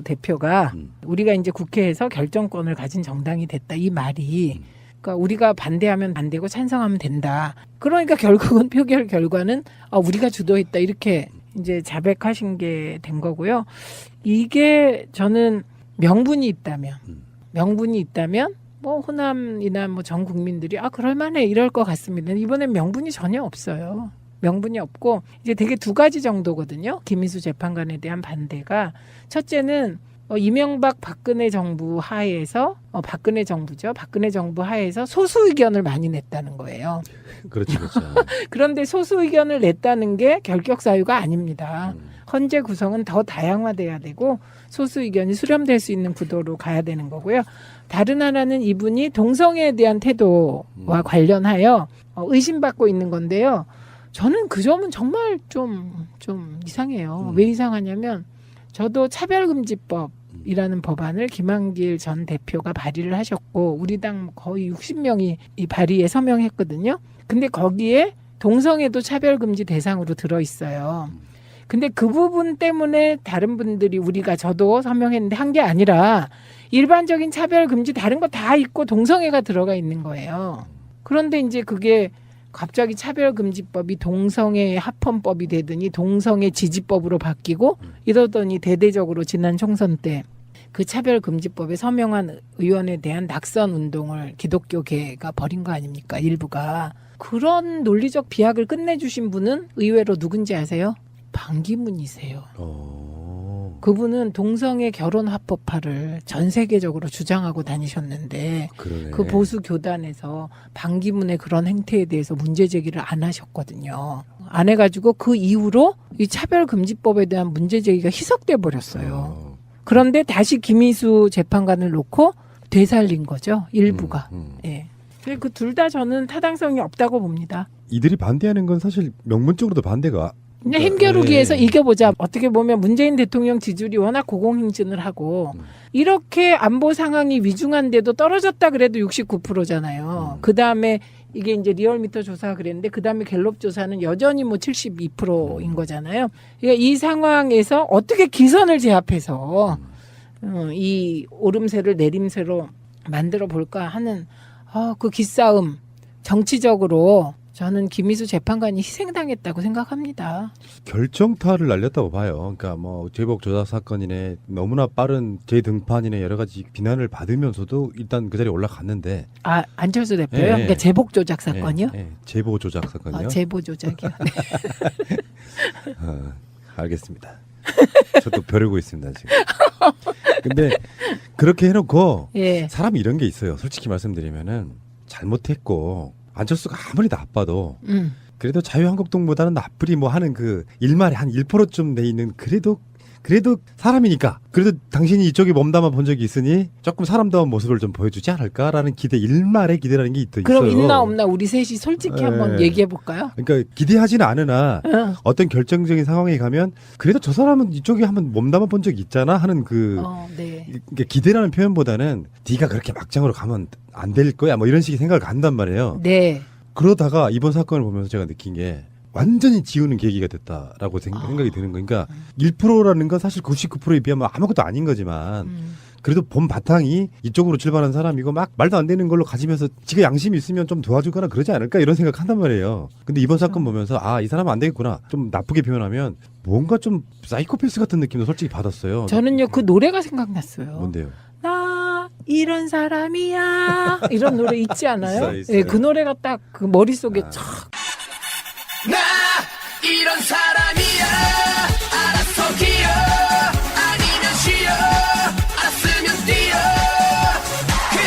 대표가 우리가 이제 국회에서 결정권을 가진 정당이 됐다 이 말이 그러니까 우리가 반대하면 반대고 찬성하면 된다. 그러니까 결국은 표결 결과는 우리가 주도했다 이렇게 이제 자백하신 게 된 거고요. 이게 저는 명분이 있다면 뭐 호남이나 뭐 전 국민들이 그럴 만해 이럴 것 같습니다. 이번엔 명분이 전혀 없어요. 명분이 없고 이제 되게 두 가지 정도거든요. 김희수 재판관에 대한 반대가 첫째는 이명박 박근혜 정부 하에서 박근혜 정부죠. 박근혜 정부 하에서 소수 의견을 많이 냈다는 거예요. 그렇죠. 그런데 소수 의견을 냈다는 게 결격 사유가 아닙니다. 헌재 구성은 더 다양화돼야 되고 소수 의견이 수렴될 수 있는 구도로 가야 되는 거고요. 다른 하나는 이분이 동성애에 대한 태도와 관련하여 의심받고 있는 건데요. 저는 그 점은 정말 좀 이상해요. 왜 이상하냐면 저도 차별금지법이라는 법안을 김한길 전 대표가 발의를 하셨고 우리 당 거의 60명이 이 발의에 서명했거든요. 근데 거기에 동성애도 차별금지 대상으로 들어있어요. 근데 그 부분 때문에 다른 분들이 저도 서명했는데 한 게 아니라 일반적인 차별금지 다른 거 다 있고 동성애가 들어가 있는 거예요. 그런데 이제 그게 갑자기 차별금지법이 동성애 합헌법이 되더니 동성애 지지법으로 바뀌고 이러더니 대대적으로 지난 총선 때 그 차별금지법에 서명한 의원에 대한 낙선 운동을 기독교계가 벌인 거 아닙니까? 일부가. 그런 논리적 비약을 끝내주신 분은 의외로 누군지 아세요? 반기문이세요. 그분은 동성애 결혼 합법화를 전 세계적으로 주장하고 다니셨는데 그러네. 그 보수 교단에서 반기문의 그런 행태에 대해서 문제 제기를 안 하셨거든요. 안 해가지고 그 이후로 이 차별금지법에 대한 문제 제기가 희석돼 버렸어요. 그런데 다시 김희수 재판관을 놓고 되살린 거죠. 일부가. 예. 그 둘 다 저는 타당성이 없다고 봅니다. 이들이 반대하는 건 사실 명문적으로도 반대가 그냥 힘겨루기에서 이겨보자. 어떻게 보면 문재인 대통령 지지율이 워낙 고공행진을 하고 이렇게 안보 상황이 위중한데도 떨어졌다 그래도 69%잖아요. 그다음에 이게 이제 리얼미터 조사가 그랬는데 그다음에 갤럽 조사는 여전히 뭐 72%인 거잖아요. 그러니까 이 상황에서 어떻게 기선을 제압해서 이 오름세를 내림세로 만들어 볼까 하는 그 기싸움 정치적으로 저는 김희수 재판관이 희생당했다고 생각합니다. 결정타를 날렸다고 봐요. 그러니까 뭐 제복 조작 사건이네, 너무나 빠른 재등판이네 여러 가지 비난을 받으면서도 일단 그 자리에 올라갔는데. 안철수 대표요? 네. 그러니까 제복 조작 사건이요? 네. 제보 조작 사건이요? 제보 조작이요. 네. 알겠습니다. 저도 벼르고 있습니다 지금. 근데 그렇게 해놓고 사람이 이런 게 있어요. 솔직히 말씀드리면은 잘못했고. 안철수가 아무리 나빠도 그래도 자유한국당보다는 나쁘리 뭐 하는 그 일말에 한 1%쯤 돼 있는 그래도 사람이니까 그래도 당신이 이쪽에 몸담아 본 적이 있으니 조금 사람다운 모습을 좀 보여주지 않을까라는 일말의 기대라는 게 있어요. 그럼 있나 없나 우리 셋이 솔직히 한번 얘기해 볼까요? 그러니까 기대하지는 않으나 어떤 결정적인 상황에 가면 그래도 저 사람은 이쪽에 한번 몸담아 본 적이 있잖아 하는 그러니까 기대라는 표현보다는 네가 그렇게 막장으로 가면 안 될 거야 뭐 이런 식의 생각을 간단 말이에요. 네. 그러다가 이번 사건을 보면서 제가 느낀 게 완전히 지우는 계기가 됐다라고 생각이 드는 거예요. 그러니까 1%라는 건 사실 99%에 비하면 아무것도 아닌 거지만 그래도 본 바탕이 이쪽으로 출발한 사람이고 막 말도 안 되는 걸로 가지면서 지가 양심이 있으면 좀 도와주거나 그러지 않을까 이런 생각한단 말이에요. 근데 이번 사건 보면서 이 사람은 안 되겠구나. 좀 나쁘게 표현하면 뭔가 좀 사이코패스 같은 느낌도 솔직히 받았어요. 저는요 그 노래가 생각났어요. 뭔데요? 나 이런 사람이야 이런 노래 있지 않아요? 있어요. 네, 그 노래가 딱 그 머릿속에 촥 나 이런 사람이야 알아서 기어 아니면 쉬어 알았으면 뛰어 그래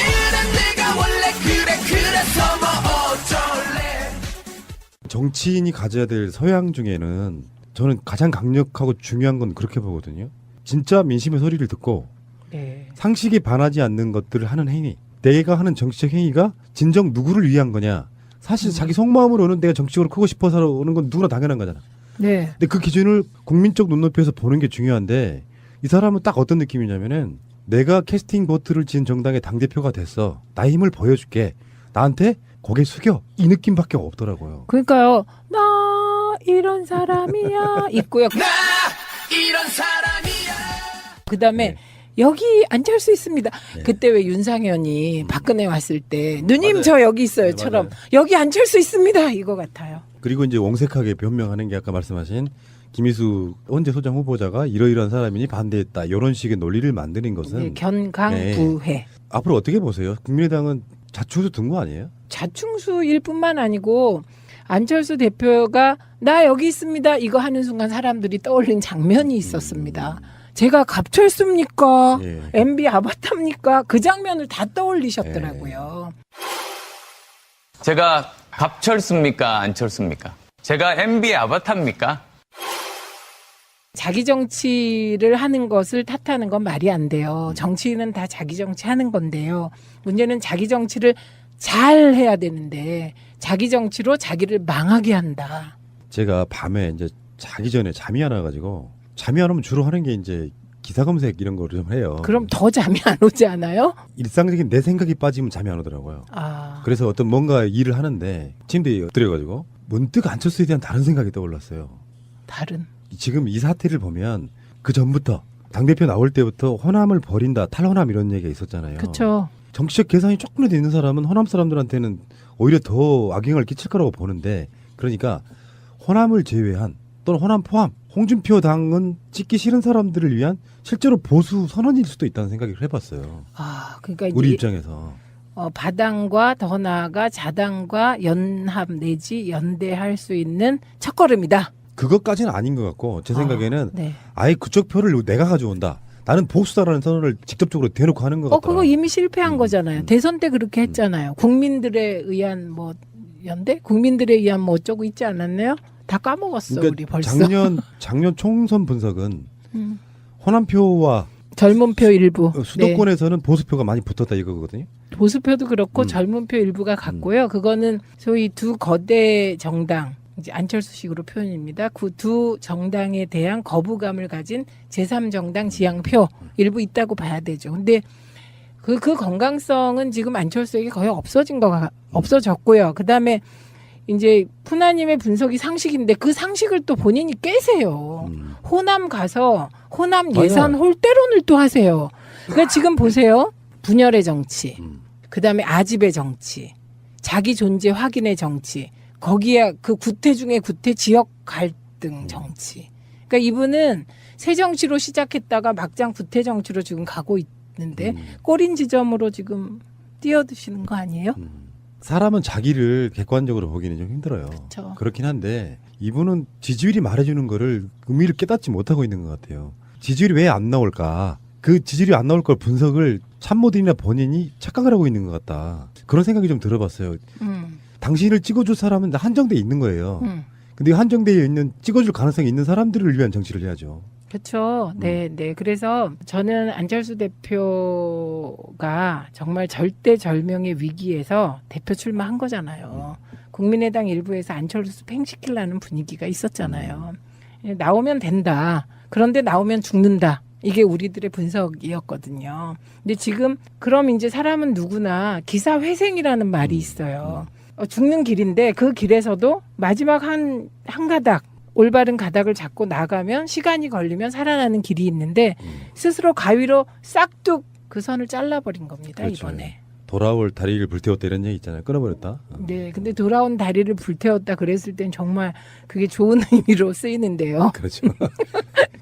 내가 원래 그래 그래서 뭐 어쩔래. 정치인이 가져야 될 소양 중에는 저는 가장 강력하고 중요한 건 그렇게 보거든요. 진짜 민심의 소리를 듣고 네. 상식에 반하지 않는 것들을 하는 행위. 내가 하는 정치적 행위가 진정 누구를 위한 거냐. 사실 자기 속마음으로는 내가 정치적으로 크고 싶어서 오는 건 누구나 당연한 거잖아. 네. 근데 그 기준을 국민적 눈높이에서 보는 게 중요한데 이 사람은 딱 어떤 느낌이냐면은 내가 캐스팅 보트를 진 정당의 당대표가 됐어. 나 힘을 보여줄게. 나한테 고개 숙여. 이 느낌밖에 없더라고요. 그러니까요. 나 이런 사람이야 있고요. 나 이런 사람이야. 그다음에 네. 여기 안철수 있습니다. 네. 그때 왜 윤상현이 박근혜 왔을 때 누님 맞아요. 저 여기 네, 있어요처럼 맞아요. 여기 안철수 있습니다 이거 같아요. 그리고 이제 옹색하게 변명하는 게 아까 말씀하신 김희수 헌재 소장 후보자가 이러이러한 사람이니 반대했다. 이런 식의 논리를 만드는 것은 네, 견강부회. 앞으로 어떻게 보세요? 국민의당은 자충수 둔 거 아니에요? 자충수일 뿐만 아니고 안철수 대표가 나 여기 있습니다 이거 하는 순간 사람들이 떠올린 장면이 있었습니다. 제가 갑철수입니까? 예. MB 아바타입니까? 그 장면을 다 떠올리셨더라고요. 제가 갑철수입니까? 안철수입니까? 제가 MB 아바타입니까? 자기 정치를 하는 것을 탓하는 건 말이 안 돼요. 정치인은 다 자기 정치 하는 건데요. 문제는 자기 정치를 잘 해야 되는데 자기 정치로 자기를 망하게 한다. 제가 밤에 이제 자기 전에 잠이 안 와가지고 잠이 안 오면 주로 하는 게 이제 기사 검색 이런 거를 좀 해요. 그럼 더 잠이 안 오지 않아요? 일상적인 내 생각이 빠지면 잠이 안 오더라고요. 그래서 어떤 뭔가 일을 하는데 침대에 엎드려가지고 문득 안철수에 대한 다른 생각이 떠올랐어요. 다른. 지금 이 사태를 보면 그 전부터 당대표 나올 때부터 호남을 버린다, 탈호남 이런 얘기가 있었잖아요. 그렇죠. 정치적 계산이 조금이라도 있는 사람은 호남 사람들한테는 오히려 더 악영향을 끼칠 거라고 보는데 그러니까 호남을 제외한 또는 호남 포함 홍준표 당은 찍기 싫은 사람들을 위한 실제로 보수 선언일 수도 있다는 생각을 해봤어요. 그러니까 우리 이제 입장에서. 바당과 더 나아가 자당과 연합 내지 연대할 수 있는 첫걸음이다. 그것까지는 아닌 것 같고 제 생각에는 네. 아예 그쪽 표를 내가 가져온다. 나는 보수다라는 선언을 직접적으로 대놓고 하는 것 같다. 그거 이미 실패한 거잖아요. 대선 때 그렇게 했잖아요. 국민들에 의한 뭐 연대? 국민들에 의한 뭐 어쩌고 있지 않았나요? 다 까먹었어 그러니까 우리 벌써. 작년 총선 분석은 호남표와 젊은 표 일부. 수도권에서는 보수표가 많이 붙었다 이거거든요. 보수표도 그렇고 젊은 표 일부가 같고요. 그거는 소위 두 거대 정당, 이제 안철수식으로 표현입니다. 그 두 정당에 대한 거부감을 가진 제3정당 지향표 일부 있다고 봐야 되죠. 근데 그 건강성은 지금 안철수에게 거의 없어졌고요. 그다음에 이제 푸나님의 분석이 상식인데 그 상식을 또 본인이 깨세요. 호남 가서 호남 예산 맞아요. 홀대론을 또 하세요. 그러니까 지금 보세요. 분열의 정치, 그다음에 아집의 정치, 자기 존재 확인의 정치, 거기에 그 구태 중에 구태 지역 갈등 정치. 그러니까 이분은 새 정치로 시작했다가 막장 구태 정치로 지금 가고 있는데 꼬린 지점으로 지금 뛰어드시는 거 아니에요? 사람은 자기를 객관적으로 보기는 좀 힘들어요. 그쵸. 그렇긴 한데 이분은 지지율이 말해주는 거를 의미를 깨닫지 못하고 있는 것 같아요. 지지율이 왜 안 나올까? 그 지지율이 안 나올 걸 분석을 참모들이나 본인이 착각을 하고 있는 것 같다. 그런 생각이 좀 들어봤어요. 당신을 찍어줄 사람은 한정돼 있는 거예요. 근데 한정되어 있는 찍어줄 가능성이 있는 사람들을 위한 정치를 해야죠. 그렇죠. 네. 그래서 저는 안철수 대표가 정말 절대절명의 위기에서 대표 출마한 거잖아요. 국민의당 일부에서 안철수 팽시키려는 분위기가 있었잖아요. 나오면 된다. 그런데 나오면 죽는다. 이게 우리들의 분석이었거든요. 근데 지금 그럼 이제 사람은 누구나 기사회생이라는 말이 있어요. 죽는 길인데 그 길에서도 마지막 한 가닥 올바른 가닥을 잡고 나가면 시간이 걸리면 살아나는 길이 있는데 스스로 가위로 싹둑 그 선을 잘라버린 겁니다. 그렇죠. 이번에. 돌아올 다리를 불태웠다 이런 얘기 있잖아요. 끊어버렸다. 네, 근데 돌아온 다리를 불태웠다 그랬을 땐 정말 그게 좋은 의미로 쓰이는데요. 그렇죠.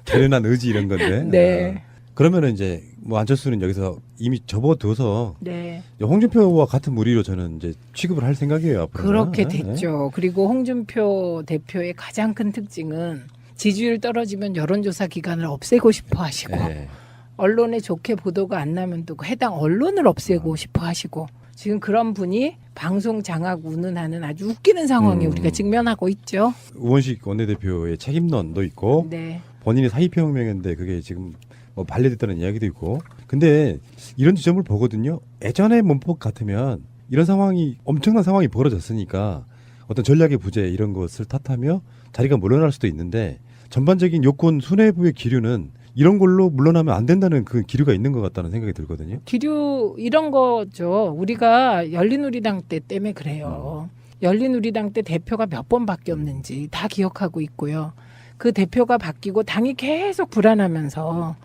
결연한 의지 이런 건데. 네. 그러면은 이제 뭐 안철수는 여기서 이미 접어둬서 네. 홍준표와 같은 무리로 저는 이제 취급을 할 생각이에요. 앞으로는. 그렇게 네. 됐죠. 그리고 홍준표 대표의 가장 큰 특징은 지지율 떨어지면 여론조사 기관을 없애고 싶어 하시고 네. 언론에 좋게 보도가 안 나면 또 해당 언론을 없애고 싶어 하시고 지금 그런 분이 방송 장악 운운하는 아주 웃기는 상황에 우리가 직면하고 있죠. 우원식 원내대표의 책임론도 있고 네. 본인이 사의표명했는데 그게 지금 뭐 반려됐다는 이야기도 있고. 근데 이런 지점을 보거든요. 예전의 문법 같으면 이런 상황이 엄청난 상황이 벌어졌으니까 어떤 전략의 부재 이런 것을 탓하며 자리가 물러날 수도 있는데 전반적인 요건 수뇌부의 기류는 이런 걸로 물러나면 안 된다는 그 기류가 있는 것 같다는 생각이 들거든요. 기류 이런 거죠. 우리가 열린우리당 때 때문에 그래요. 열린우리당 때 대표가 몇 번 바뀌었는지 다 기억하고 있고요. 그 대표가 바뀌고 당이 계속 불안하면서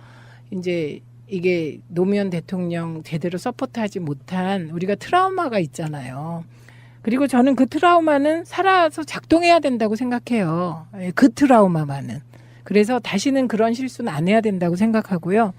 이제 이게 노무현 대통령 제대로 서포트하지 못한 우리가 트라우마가 있잖아요. 그리고 저는 그 트라우마는 살아서 작동해야 된다고 생각해요. 그 트라우마만은. 그래서 다시는 그런 실수는 안 해야 된다고 생각하고요.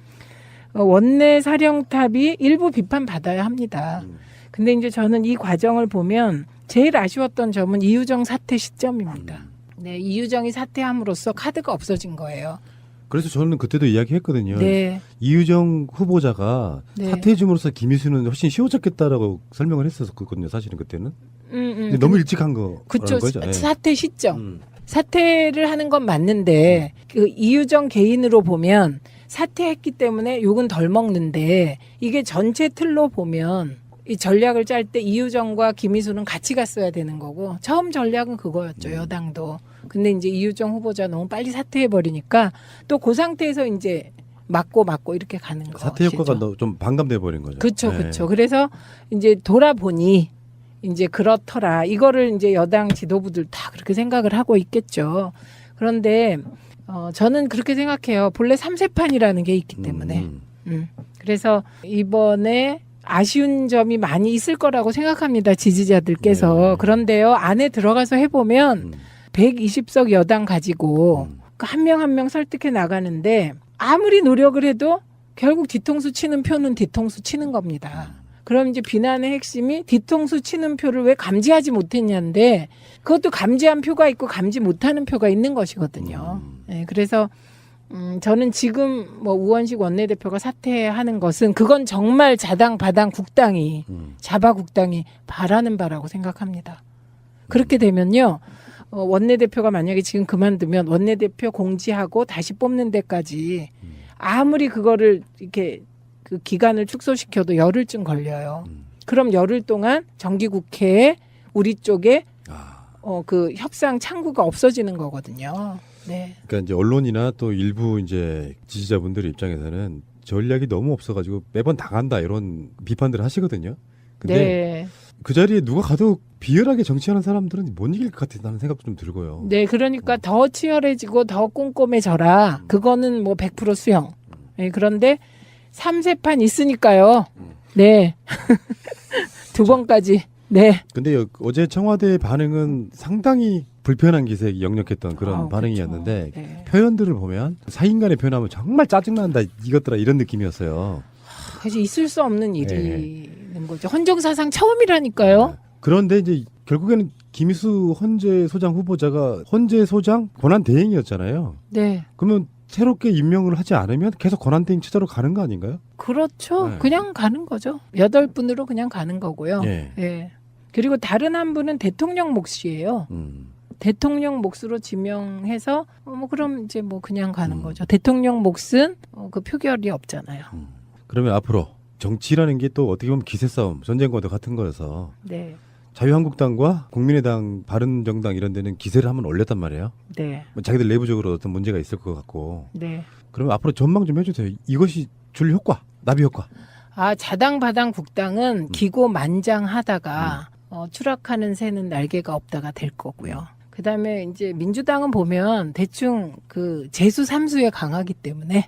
원내 사령탑이 일부 비판받아야 합니다. 근데 이제 저는 이 과정을 보면 제일 아쉬웠던 점은 이유정 사퇴 시점입니다. 네, 이유정이 사퇴함으로써 카드가 없어진 거예요. 그래서 저는 그때도 이야기했거든요. 네. 이유정 후보자가 네. 사퇴해줌으로써 김희수는 훨씬 쉬워졌겠다라고 설명을 했었거든요. 사실은 그때는. 근데 너무 일찍 한 거라는 그쵸. 거죠. 예. 사퇴 시점. 사퇴를 하는 건 맞는데 그 이유정 개인으로 보면 사퇴했기 때문에 욕은 덜 먹는데 이게 전체 틀로 보면 이 전략을 짤 때 이유정과 김희수는 같이 갔어야 되는 거고 처음 전략은 그거였죠. 여당도. 근데 이제 이유정 후보자 너무 빨리 사퇴해 버리니까 또 그 상태에서 이제 맞고 이렇게 가는 거죠. 사퇴 효과가 좀 반감돼 버린 거죠. 그렇죠, 예. 그렇죠. 그래서 이제 돌아보니 이제 그렇더라. 이거를 이제 여당 지도부들 다 그렇게 생각을 하고 있겠죠. 그런데 저는 그렇게 생각해요. 본래 3세판이라는 게 있기 때문에. 그래서 이번에 아쉬운 점이 많이 있을 거라고 생각합니다. 지지자들께서. 네. 그런데요. 안에 들어가서 해보면 120석 여당 가지고 한 명 한 명 설득해 나가는데 아무리 노력을 해도 결국 뒤통수 치는 표는 뒤통수 치는 겁니다. 그럼 이제 비난의 핵심이 뒤통수 치는 표를 왜 감지하지 못했냐인데 그것도 감지한 표가 있고 감지 못하는 표가 있는 것이거든요. 네, 그래서 저는 지금 뭐 우원식 원내대표가 사퇴하는 것은 그건 정말 자당 국당이 자바국당이 바라는 바라고 생각합니다. 그렇게 되면요. 원내대표가 만약에 지금 그만두면 원내대표 공지하고 다시 뽑는 데까지 아무리 그거를 이렇게 그 기간을 축소시켜도 열흘쯤 걸려요. 그럼 열흘 동안 정기국회에 우리 쪽에 그 협상 창구가 없어지는 거거든요. 네. 그러니까 이제 언론이나 또 일부 이제 지지자분들 입장에서는 전략이 너무 없어가지고 매번 당한다 이런 비판들을 하시거든요. 근데 네. 그 자리에 누가 가도 비열하게 정치하는 사람들은 못 이길 것 같다는 생각도 좀 들고요. 네, 그러니까 더 치열해지고 더 꼼꼼해져라. 그거는 뭐 100% 수용. 네, 그런데 3세판 있으니까요. 네. 두 번까지. 네. 근데 어제 청와대 반응은 상당히 불편한 기색이 역력했던 그런 반응이었는데 그렇죠. 네. 표현들을 보면 사인간에 표현하면 정말 짜증난다 이것들아 이런 느낌이었어요. 그래서 있을 수 없는 일이는 거죠. 헌정사상 처음이라니까요. 그런데 이제 결국에는 김희수 헌재 소장 후보자가 헌재 소장 권한 대행이었잖아요. 네. 그러면 새롭게 임명을 하지 않으면 계속 권한 대행 체제로 가는 거 아닌가요? 그렇죠. 네. 그냥 가는 거죠. 8분으로 그냥 가는 거고요. 예. 예. 그리고 다른 한 분은 대통령 몫이에요. 대통령 몫으로 지명해서 뭐 그럼 이제 뭐 그냥 가는 거죠. 대통령 몫은 그 표결이 없잖아요. 그러면 앞으로 정치라는 게 또 어떻게 보면 기세 싸움, 전쟁과도 같은 거여서 네. 자유한국당과 국민의당, 바른정당 이런 데는 기세를 한번 올렸단 말이에요. 네. 뭐 자기들 내부적으로 어떤 문제가 있을 것 같고. 네. 그러면 앞으로 전망 좀 해주세요. 이것이 줄 효과, 나비 효과. 자당 바당 국당은 기고만장하다가 추락하는 새는 날개가 없다가 될 거고요. 그다음에 이제 민주당은 보면 대충 그 재수 삼수에 강하기 때문에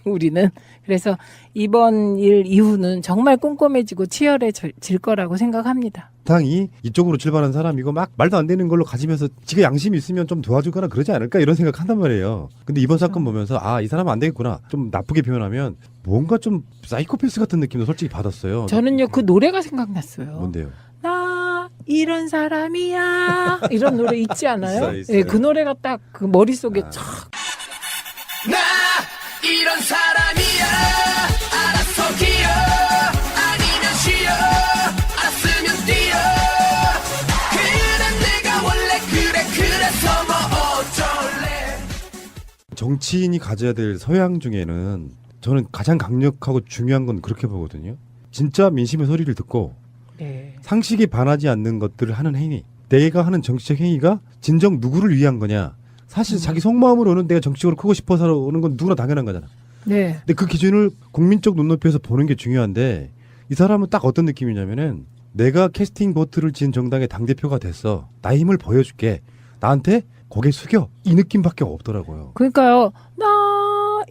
우리는 그래서 이번 일 이후는 정말 꼼꼼해지고 치열해질 거라고 생각합니다. 당이 이쪽으로 출발한 사람이고 막 말도 안 되는 걸로 가지면서 지가 양심이 있으면 좀 도와주거나 그러지 않을까 이런 생각한단 말이에요. 근데 이번 사건 보면서 이 사람은 안 되겠구나. 좀 나쁘게 표현하면 뭔가 좀 사이코패스 같은 느낌도 솔직히 받았어요. 저는요 그 노래가 생각났어요. 뭔데요? 나 이런 사람이야 이런 노래 있지 않아요? 있어요. 예, 그 노래가 딱 그 머릿속에 촥 나 이런 사람이야 알아서 기어 아니면 쉬어 알았으면 뛰어 그래 내가 원래 그래서 뭐 어쩔래 정치인이 가져야 될 소양 중에는 저는 가장 강력하고 중요한 건 그렇게 보거든요. 진짜 민심의 소리를 듣고 네. 상식에 반하지 않는 것들을 하는 행위. 내가 하는 정치적 행위가 진정 누구를 위한 거냐. 사실 자기 속마음으로는 내가 정치적으로 크고 싶어서 오는 건 누구나 당연한 거잖아. 네. 근데 그 기준을 국민적 눈높이에서 보는 게 중요한데 이 사람은 딱 어떤 느낌이냐면은 내가 캐스팅 보트를 진 정당의 당대표가 됐어. 나 힘을 보여줄게. 나한테 고개 숙여. 이 느낌밖에 없더라고요. 그러니까요. 나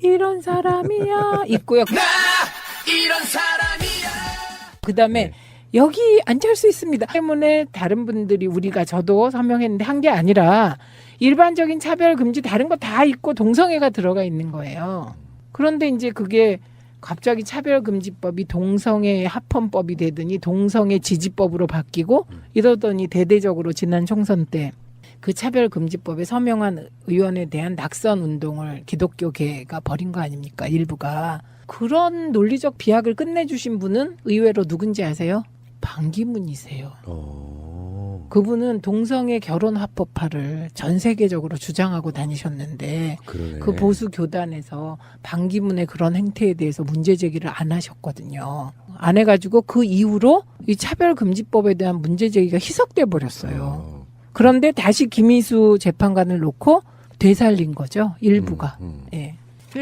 이런 사람이야 있고요. 나 이런 사람이야 그다음에 네. 여기 안철수 있습니다. 때문에 다른 분들이 우리가 저도 서명했는데 한 게 아니라 일반적인 차별 금지 다른 거 다 있고 동성애가 들어가 있는 거예요. 그런데 이제 그게 갑자기 차별금지법이 동성애 합헌법이 되더니 동성애 지지법으로 바뀌고 이러더니 대대적으로 지난 총선 때 그 차별금지법에 서명한 의원에 대한 낙선 운동을 기독교계가 벌인 거 아닙니까? 일부가. 그런 논리적 비약을 끝내주신 분은 의외로 누군지 아세요? 반기문이세요. 그분은 동성애 결혼 합법화를 전 세계적으로 주장하고 다니셨는데 그러네. 그 보수 교단에서 반기문의 그런 행태에 대해서 문제 제기를 안 하셨거든요. 안 해가지고 그 이후로 이 차별금지법에 대한 문제 제기가 희석돼 버렸어요. 그런데 다시 김희수 재판관을 놓고 되살린 거죠. 일부가. 예.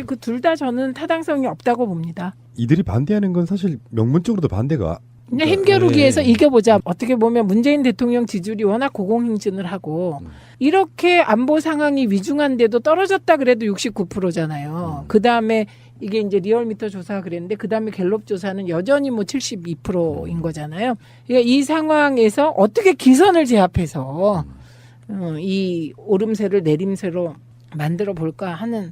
그 둘 다 저는 타당성이 없다고 봅니다. 이들이 반대하는 건 사실 명문적으로도 반대가 그냥 힘겨루기에서 네. 이겨보자. 어떻게 보면 문재인 대통령 지지율이 워낙 고공행진을 하고 이렇게 안보 상황이 위중한데도 떨어졌다 그래도 69%잖아요. 그 다음에 이게 이제 리얼미터 조사가 그랬는데 그 다음에 갤럽 조사는 여전히 뭐 72%인 거잖아요. 그러니까 이 상황에서 어떻게 기선을 제압해서 이 오름세를 내림세로 만들어 볼까 하는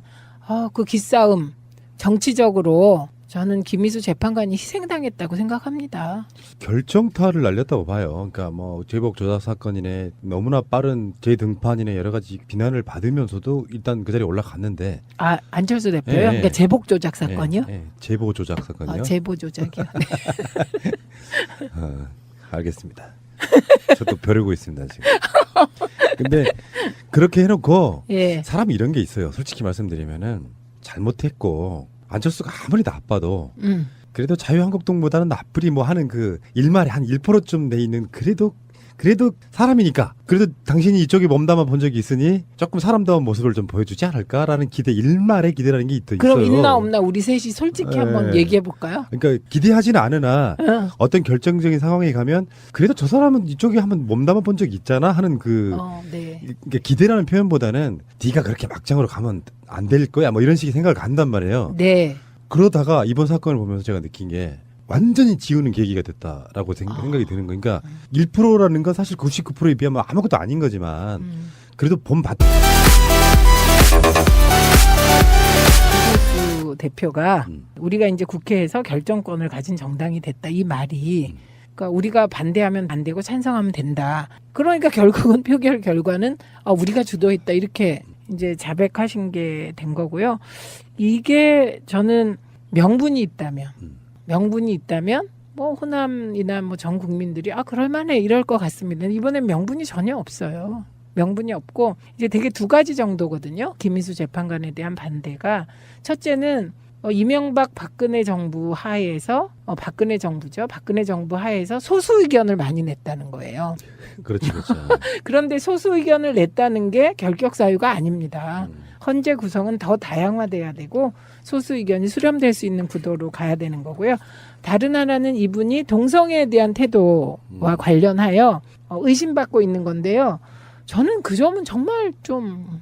그 기싸움 정치적으로 저는 김희수 재판관이 희생당했다고 생각합니다. 결정타를 날렸다고 봐요. 그러니까 뭐 제복 조작 사건이네 너무나 빠른 재등판이네 여러 가지 비난을 받으면서도 일단 그 자리에 올라갔는데 안철수 대표요? 예, 예. 그러니까 제복 조작 사건이요? 예, 예. 제보 조작 사건이요. 제보 조작이요. 네. 알겠습니다. 저도 벼르고 있습니다 지금. 근데 그렇게 해놓고 예. 사람이 이런 게 있어요. 솔직히 말씀드리면은 잘못했고 안철수가 아무리 나빠도 그래도 자유한국당보다는 나쁘리 뭐 하는 그 일말에 한 1%쯤 돼 있는 그래도 사람이니까 그래도 당신이 이쪽에 몸담아 본 적이 있으니 조금 사람다운 모습을 좀 보여주지 않을까라는 기대 일말의 기대라는 게 있어요. 그럼 있나 없나 우리 셋이 솔직히 한번 얘기해 볼까요? 그러니까 기대하지는 않으나 어떤 결정적인 상황에 가면 그래도 저 사람은 이쪽에 한번 몸담아 본 적이 있잖아 하는 네. 그러니까 기대라는 표현보다는 네가 그렇게 막장으로 가면 안 될 거야 뭐 이런 식의 생각을 간단 말이에요. 네. 그러다가 이번 사건을 보면서 제가 느낀 게 완전히 지우는 계기가 됐다라고 생각이 드는 거. 그러니까 1%라는 건 사실 99%에 비하면 아무것도 아닌 거지만 그래도 김희수 대표가 우리가 이제 국회에서 결정권을 가진 정당이 됐다 이 말이 그러니까 우리가 반대하면 안 되고 찬성하면 된다. 그러니까 결국은 표결 결과는 우리가 주도했다 이렇게 이제 자백하신 게 된 거고요. 이게 저는 명분이 있다면 뭐 호남이나 뭐 전 국민들이 그럴만해 이럴 것 같습니다. 이번엔 명분이 전혀 없어요. 명분이 없고 이제 되게 두 가지 정도거든요. 김희수 재판관에 대한 반대가 첫째는 이명박 박근혜 정부 하에서 박근혜 정부죠. 박근혜 정부 하에서 소수 의견을 많이 냈다는 거예요. 그렇죠. 그런데 소수 의견을 냈다는 게 결격 사유가 아닙니다. 헌재 구성은 더 다양화돼야 되고 소수 의견이 수렴될 수 있는 구도로 가야 되는 거고요. 다른 하나는 이분이 동성애에 대한 태도와 관련하여 의심받고 있는 건데요. 저는 그 점은 정말 좀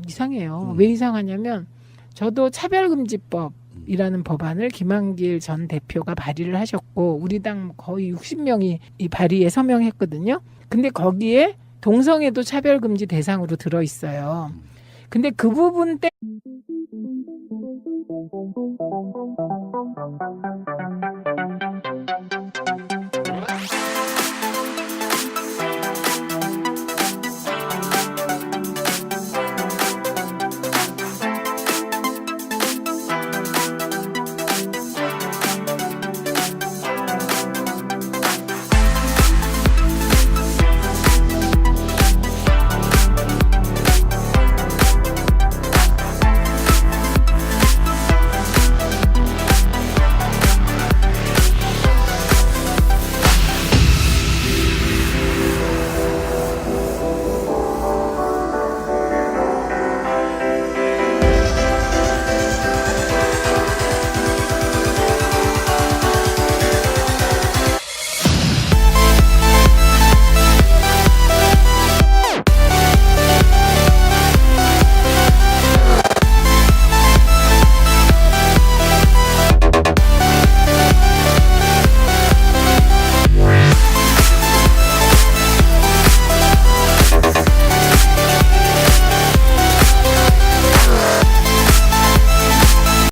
이상해요. 왜 이상하냐면 저도 차별금지법이라는 법안을 김한길 전 대표가 발의를 하셨고 우리 당 거의 60명이 이 발의에 서명했거든요. 근데 거기에 동성애도 차별금지 대상으로 들어있어요. 근데 그 부분 때